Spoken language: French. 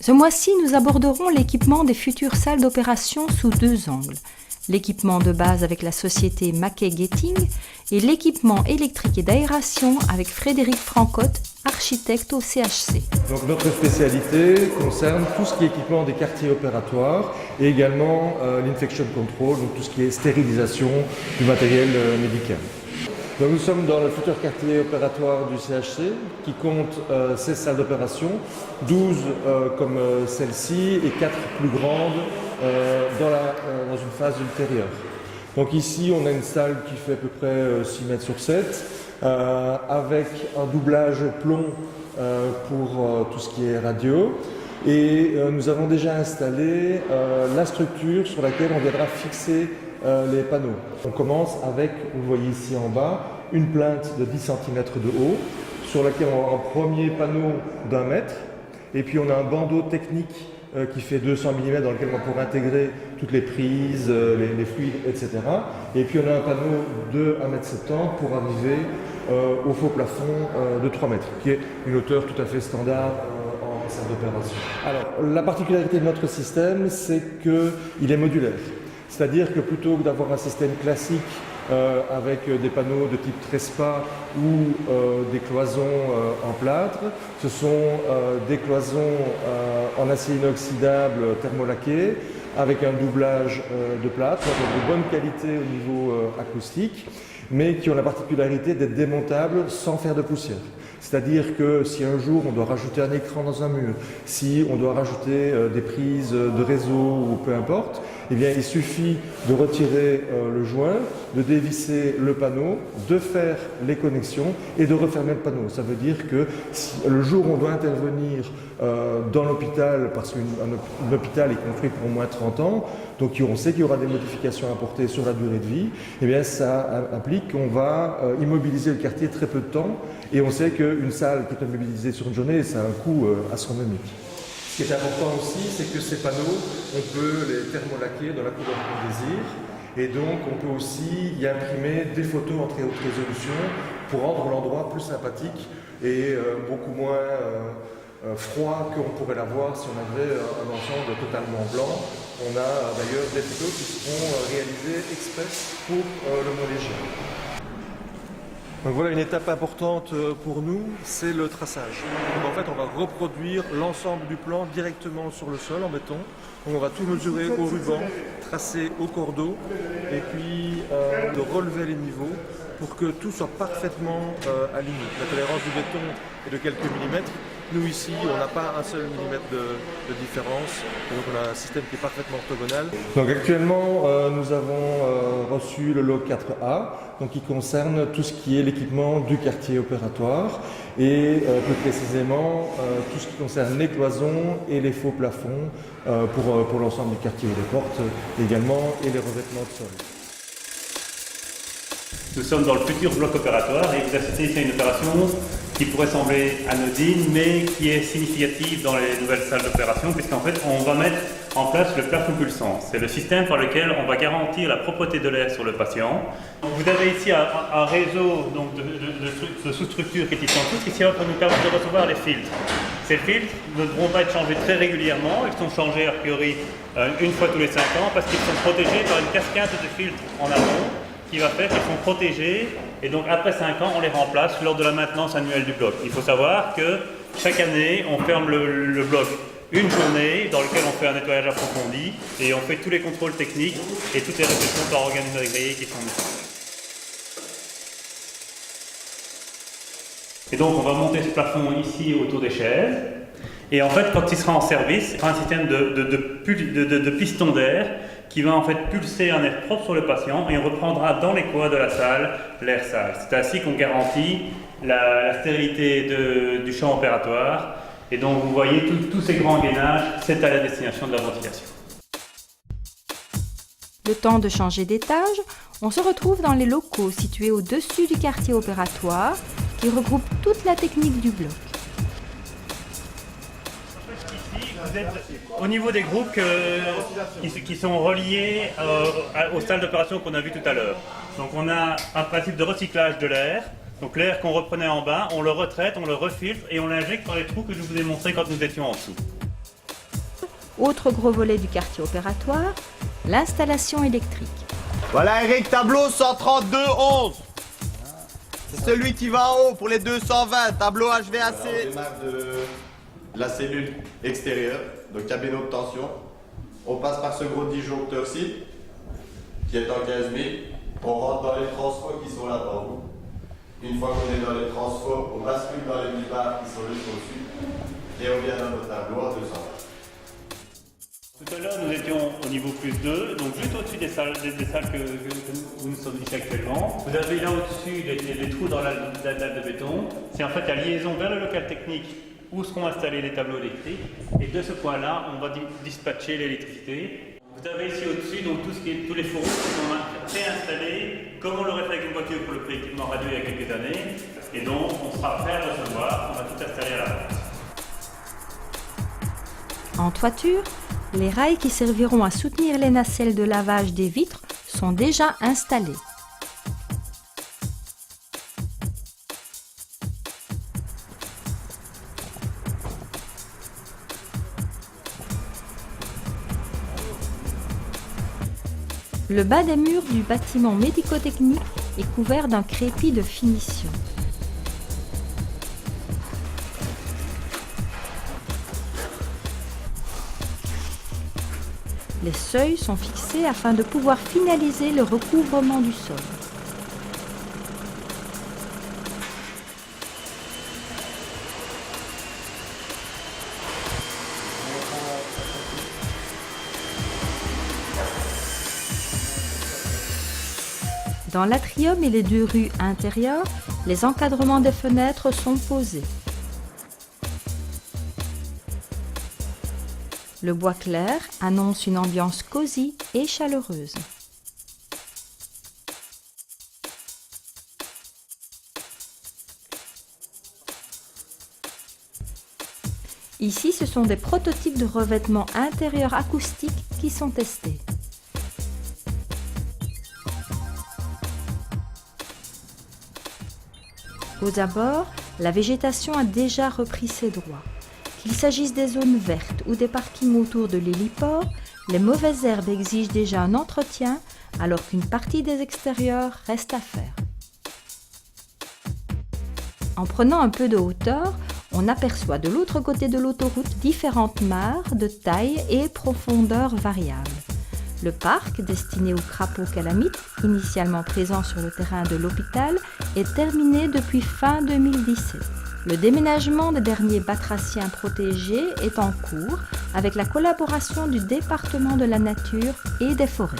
Ce mois-ci, nous aborderons l'équipement des futures salles d'opération sous deux angles. L'équipement de base avec la société Mackay Geting et l'équipement électrique et d'aération avec Frédéric Francotte, architecte au CHC. Donc notre spécialité concerne tout ce qui est équipement des quartiers opératoires et également l'infection control, donc tout ce qui est stérilisation du matériel médical. Donc nous sommes dans le futur quartier opératoire du CHC qui compte 16 salles d'opération, 12 comme celle-ci et 4 plus grandes dans une phase ultérieure. Donc ici on a une salle qui fait à peu près 6 mètres sur 7 avec un doublage plomb pour tout ce qui est radio. Et nous avons déjà installé la structure sur laquelle on viendra fixer les panneaux. On commence avec, vous voyez ici en bas, une plinthe de 10 cm de haut, sur laquelle on a un premier panneau d'1 mètre, et puis on a un bandeau technique qui fait 200 mm dans lequel on pourra intégrer toutes les prises, les fluides, etc. Et puis on a un panneau de 1,70 m pour arriver au faux plafond de 3 mètres, qui est une hauteur tout à fait standard en salle d'opération. Alors, la particularité de notre système, c'est qu'il est modulaire. C'est-à-dire que plutôt que d'avoir un système classique avec des panneaux de type Trespa ou des cloisons en plâtre, ce sont des cloisons en acier inoxydable thermolaqué avec un doublage de plâtre, donc de bonne qualité au niveau acoustique, mais qui ont la particularité d'être démontables sans faire de poussière. C'est-à-dire que si un jour on doit rajouter un écran dans un mur, si on doit rajouter des prises de réseau ou peu importe, eh bien il suffit de retirer le joint, de dévisser le panneau, de faire les connexions et de refermer le panneau. Ça veut dire que si, le jour où on doit intervenir dans l'hôpital, parce qu'un hôpital est construit pour au moins 30 ans, donc on sait qu'il y aura des modifications à apporter sur la durée de vie, eh bien ça implique qu'on va immobiliser le quartier très peu de temps et on sait qu'une salle qui est immobilisée sur une journée, ça a un coût astronomique. Ce qui est important aussi, c'est que ces panneaux, on peut les thermolaquer dans la couleur qu'on désire et donc on peut aussi y imprimer des photos en très haute résolution pour rendre l'endroit plus sympathique et beaucoup moins froid qu'on pourrait l'avoir si on avait un ensemble totalement blanc. On a d'ailleurs des photos qui seront réalisées express pour le Molégien. Donc voilà une étape importante pour nous, c'est le traçage. Donc en fait on va reproduire l'ensemble du plan directement sur le sol en béton. Donc on va tout mesurer au ruban, tracer au cordeau et puis de relever les niveaux pour que tout soit parfaitement aligné. La tolérance du béton est de quelques millimètres. Nous ici, on n'a pas un seul millimètre de différence, donc on a un système qui est parfaitement orthogonal. Donc actuellement, nous avons reçu le lot 4A, donc qui concerne tout ce qui est l'équipement du quartier opératoire et plus précisément tout ce qui concerne les cloisons et les faux plafonds pour l'ensemble du quartier, les portes également et les revêtements de sol. Nous sommes dans le futur bloc opératoire et vous assistez ici à une opération qui pourrait sembler anodine mais qui est significative dans les nouvelles salles d'opération puisqu'en fait on va mettre en place le plafond pulsant. C'est le système par lequel on va garantir la propreté de l'air sur le patient. Vous avez ici un réseau donc, de sous-structures qui est ici en dessous qui va nous permettre de recevoir les filtres. Ces filtres ne devront pas être changés très régulièrement, ils sont changés a priori une fois tous les 5 ans parce qu'ils sont protégés par une cascade de filtres en amont qui va faire qu'ils sont protégés et donc après 5 ans on les remplace lors de la maintenance annuelle du bloc. Il faut savoir que chaque année on ferme le bloc une journée dans laquelle on fait un nettoyage approfondi et on fait tous les contrôles techniques et toutes les réflexions par organismes agréés qui sont nécessaires. Et donc on va monter ce plafond ici autour des chaises et en fait quand il sera en service, il y aura un système de piston d'air qui va en fait pulser un air propre sur le patient et on reprendra dans les coins de la salle l'air sale. C'est ainsi qu'on garantit la stérilité du champ opératoire et donc vous voyez tous ces grands gainages, c'est à la destination de la ventilation. Le temps de changer d'étage, on se retrouve dans les locaux situés au-dessus du quartier opératoire qui regroupent toute la technique du bloc. Vous êtes au niveau des groupes qui sont reliés aux salles d'opération qu'on a vues tout à l'heure. Donc on a un principe de recyclage de l'air. Donc l'air qu'on reprenait en bas, on le retraite, on le refiltre et on l'injecte par les trous que je vous ai montrés quand nous étions en dessous. Autre gros volet du quartier opératoire, l'installation électrique. Voilà Eric, tableau 132-11. C'est celui qui va en haut pour les 220, tableau HVAC. On démarre de la cellule extérieure, donc cabine haute tension. On passe par ce gros disjoncteur-ci, qui est en 15 000. On rentre dans les transfos qui sont là devant vous. Une fois qu'on est dans les transfos, on bascule dans les millibars qui sont juste au-dessus. Et on vient dans nos tableaux à 220. Tout à l'heure, nous étions au niveau plus 2, donc juste au-dessus des salles où nous sommes ici actuellement. Vous avez là au-dessus les trous dans la dalle de béton. C'est en fait la liaison vers le local technique où seront installés les tableaux électriques. Et de ce point-là, on va dispatcher l'électricité. Vous avez ici au-dessus donc tous les fourreaux qui sont préinstallés, comme on l'aurait fait avec une voiture pour le pré-équipement radio il y a quelques années. Et donc, on sera prêt à recevoir, on va tout installer à l'avance. En toiture, les rails qui serviront à soutenir les nacelles de lavage des vitres sont déjà installés. Le bas des murs du bâtiment médico-technique est couvert d'un crépi de finition. Les seuils sont fixés afin de pouvoir finaliser le recouvrement du sol. Dans l'atrium et les 2 rues intérieures, les encadrements des fenêtres sont posés. Le bois clair annonce une ambiance cosy et chaleureuse. Ici, ce sont des prototypes de revêtements intérieurs acoustiques qui sont testés. Aux abords, la végétation a déjà repris ses droits. Qu'il s'agisse des zones vertes ou des parkings autour de l'héliport, les mauvaises herbes exigent déjà un entretien, alors qu'une partie des extérieurs reste à faire. En prenant un peu de hauteur, on aperçoit de l'autre côté de l'autoroute différentes mares de taille et profondeur variables. Le parc, destiné aux crapauds calamites, initialement présent sur le terrain de l'hôpital, est terminé depuis fin 2017. Le déménagement des derniers batraciens protégés est en cours avec la collaboration du département de la nature et des forêts.